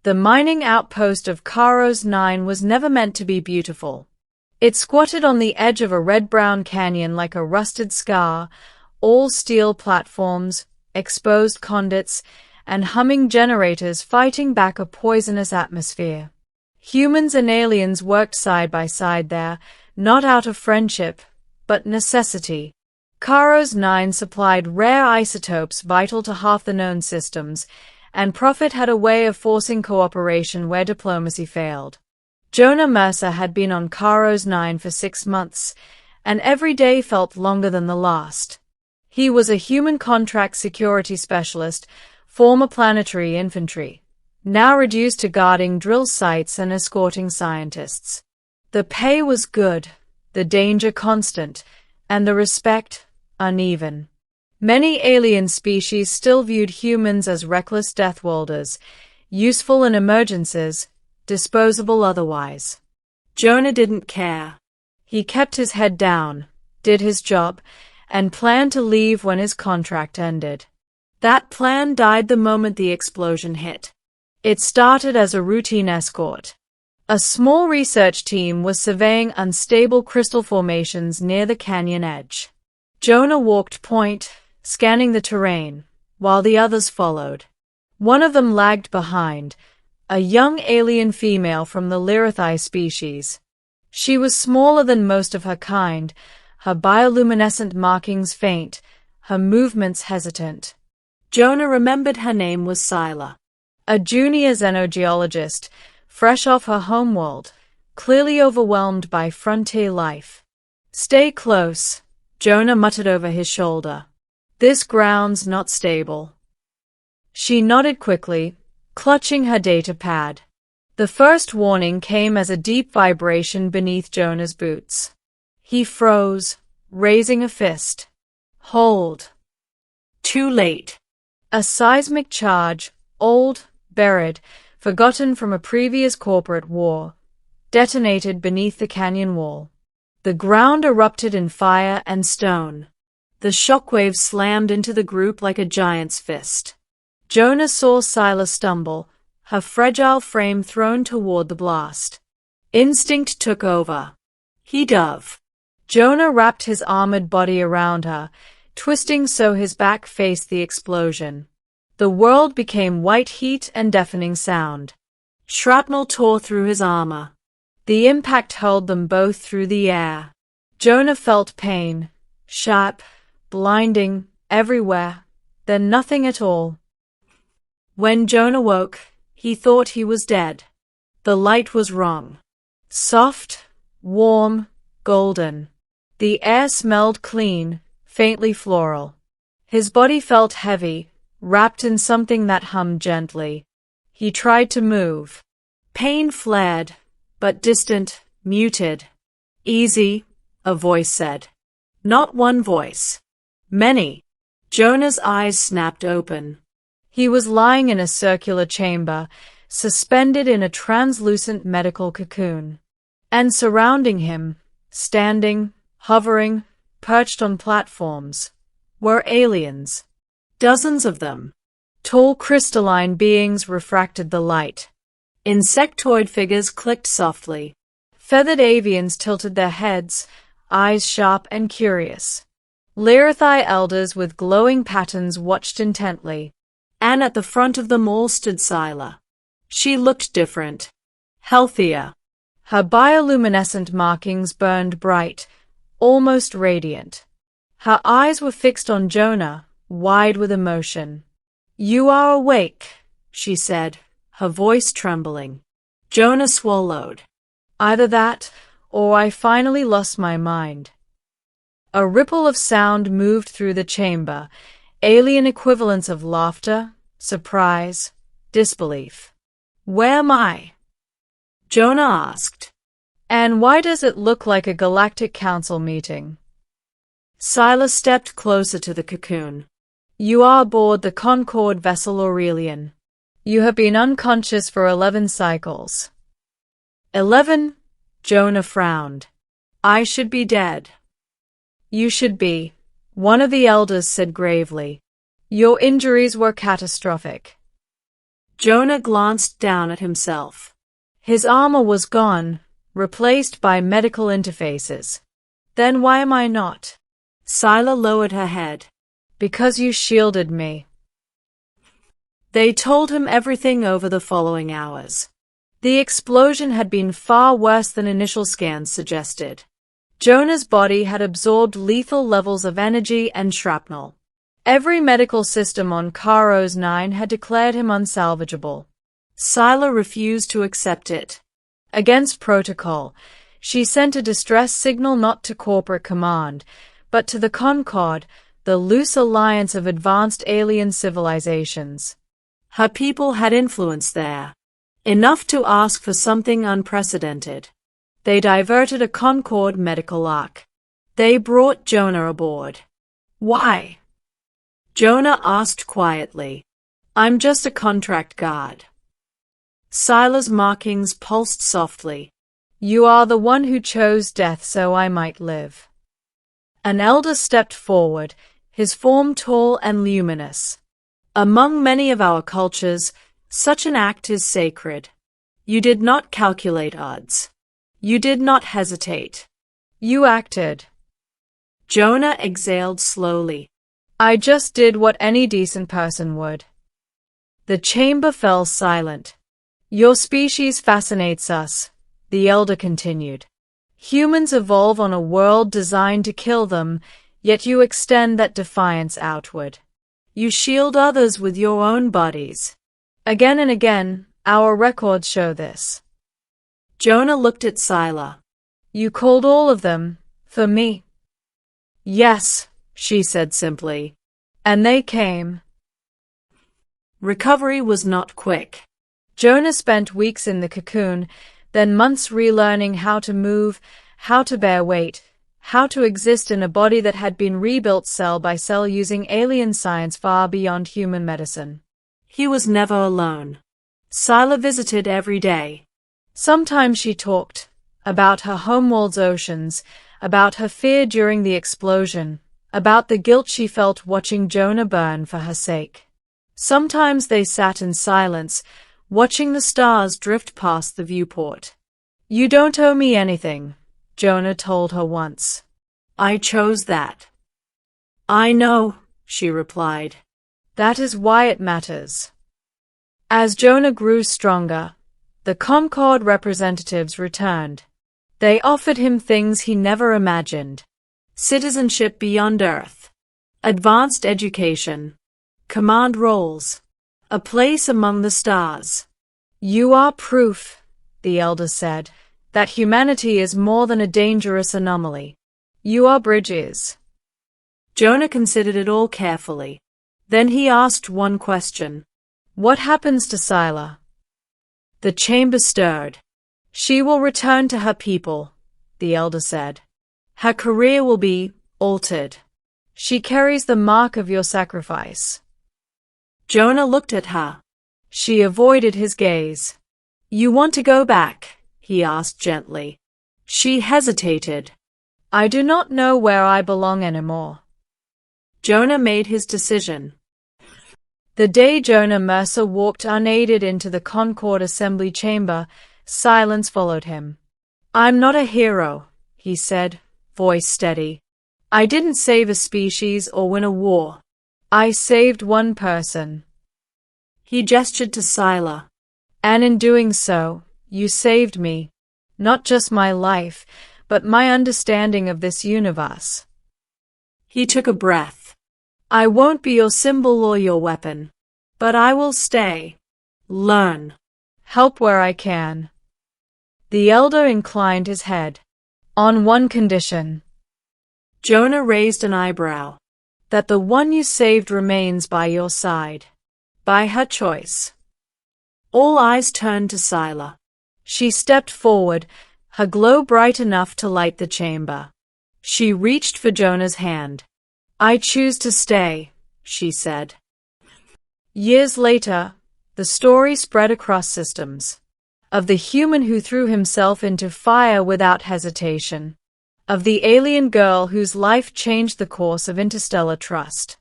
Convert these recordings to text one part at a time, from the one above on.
The mining outpost of Caro's 9 was never meant to be beautiful. It squatted on the edge of a red-brown canyon like a rusted scar, all steel platforms, exposed conduits, and humming generators fighting back a poisonous atmosphere. Humans and aliens worked side by side there, not out of friendship, but necessity. Caro's 9 supplied rare isotopes vital to half the known systems, and Prophet had a way of forcing cooperation where diplomacy failed. Jonah Mercer had been on Caro's 9 for 6 months, and every day felt longer than the last. He was a human contract security specialist, former planetary infantry, now reduced to guarding drill sites and escorting scientists. The pay was good, the danger constant, and the respect uneven. Many alien species still viewed humans as reckless Deathworlders, useful in emergencies, disposable otherwise. Jonah didn't care. He kept his head down, did his job, and planned to leave when his contract ended. That plan died the moment the explosion hit. It started as a routine escort. A small research team was surveying unstable crystal formations near the canyon edge. Jonah walked point, scanning the terrain, while the others followed. One of them lagged behind, a young alien female from the Lyrathi species. She was smaller than most of her kind, her bioluminescent markings faint, her movements hesitant. Jonah remembered her name was Scylla, a junior xenogeologist, fresh off her homeworld, clearly overwhelmed by frontier life. "Stay close," Jonah muttered over his shoulder. "This ground's not stable." She nodded quickly, clutching her data pad. The first warning came as a deep vibration beneath Jonah's boots. He froze, raising a fist. "Hold." Too late. A seismic charge, old, buried, forgotten from a previous corporate war, detonated beneath the canyon wall. The ground erupted in fire and stone. The shockwaves slammed into the group like a giant's fist. Jonah saw Scylla stumble, her fragile frame thrown toward the blast. Instinct took over. He dove. Jonah wrapped his armored body around her, twisting so his back faced the explosion. The world became white heat and deafening sound. Shrapnel tore through his armor. The impact hurled them both through the air. Jonah felt pain, sharp, blinding, everywhere, then nothing at all. When Jonah woke, he thought he was dead. The light was wrong. Soft, warm, golden. The air smelled clean, faintly floral. His body felt heavy, wrapped in something that hummed gently. He tried to move. Pain flared, but distant, muted. "Easy," a voice said. Not one voice. Many. Jonah's eyes snapped open. He was lying in a circular chamber, suspended in a translucent medical cocoon. And surrounding him, standing, hovering, perched on platforms, were aliens. Dozens of them. Tall crystalline beings refracted the light. Insectoid figures clicked softly. Feathered avians tilted their heads, eyes sharp and curious. Lyrathi elders with glowing patterns watched intently. And at the front of them all stood Scylla. She looked different. Healthier. Her bioluminescent markings burned bright, almost radiant. Her eyes were fixed on Jonah, wide with emotion. "You are awake," she said, her voice trembling. Jonah swallowed. "Either that, or I finally lost my mind." A ripple of sound moved through the chamber, alien equivalents of laughter, surprise, disbelief. "Where am I?" Jonah asked. "And why does it look like a galactic council meeting?" Scylla stepped closer to the cocoon. "You are aboard the Concord vessel Aurelian. You have been unconscious for 11 cycles." 11? Jonah frowned. "I should be dead." "You should be," one of the elders said gravely. "Your injuries were catastrophic." Jonah glanced down at himself. His armor was gone, replaced by medical interfaces. Then why am I not? Scylla lowered her head. Because you shielded me. They told him everything over the following hours. The explosion had been far worse than initial scans suggested. Jonah's body had absorbed lethal levels of energy and shrapnel. Every medical system on Caro's 9 had declared him unsalvageable. Scylla refused to accept it. Against protocol, she sent a distress signal not to corporate command, but to the Concord, the loose alliance of advanced alien civilizations. Her people had influence there. Enough to ask for something unprecedented. They diverted a Concord medical arc. They brought Jonah aboard. Why? Jonah asked quietly. I'm just a contract guard. Scylla's markings pulsed softly. You are the one who chose death so I might live. An elder stepped forward, his form tall and luminous. Among many of our cultures, such an act is sacred. You did not calculate odds. You did not hesitate. You acted. Jonah exhaled slowly. I just did what any decent person would. The chamber fell silent. Your species fascinates us, the elder continued. Humans evolve on a world designed to kill them, yet you extend that defiance outward. You shield others with your own bodies. Again and again, our records show this. Jonah looked at Scylla. You called all of them, for me. Yes, she said simply. And they came. Recovery was not quick. Jonah spent weeks in the cocoon, then months relearning how to move, how to bear weight, how to exist in a body that had been rebuilt cell by cell using alien science far beyond human medicine. He was never alone. Scylla visited every day. Sometimes she talked about her homeworld's oceans, about her fear during the explosion, about the guilt she felt watching Jonah burn for her sake. Sometimes they sat in silence, watching the stars drift past the viewport. You don't owe me anything, Jonah told her once. I chose that. I know, she replied. That is why it matters. As Jonah grew stronger, the Concord representatives returned. They offered him things he never imagined. Citizenship beyond Earth. Advanced education. Command roles. A place among the stars. You are proof, the elder said, that humanity is more than a dangerous anomaly. You are bridges. Jonah considered it all carefully. Then he asked one question. What happens to Scylla? The chamber stirred. She will return to her people, the elder said. Her career will be altered. She carries the mark of your sacrifice. Jonah looked at her. She avoided his gaze. You want to go back? He asked gently. She hesitated. I do not know where I belong anymore. Jonah made his decision. The day Jonah Mercer walked unaided into the Concord Assembly chamber, silence followed him. I'm not a hero, he said, voice steady. I didn't save a species or win a war. I saved one person. He gestured to Scylla. And in doing so, you saved me. Not just my life, but my understanding of this universe. He took a breath. I won't be your symbol or your weapon. But I will stay. Learn. Help where I can. The elder inclined his head. On one condition. Jonah raised an eyebrow. That the one you saved remains by your side. By her choice. All eyes turned to Scylla. She stepped forward, her glow bright enough to light the chamber. She reached for Jonah's hand. I choose to stay, she said. Years later, the story spread across systems. Of the human who threw himself into fire without hesitation. Of the alien girl whose life changed the course of interstellar trust.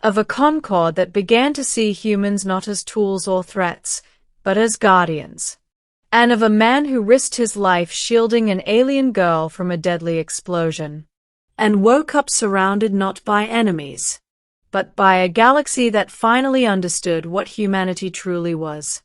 of a Concord that began to see humans not as tools or threats, but as guardians, and of a man who risked his life shielding an alien girl from a deadly explosion, and woke up surrounded not by enemies, but by a galaxy that finally understood what humanity truly was.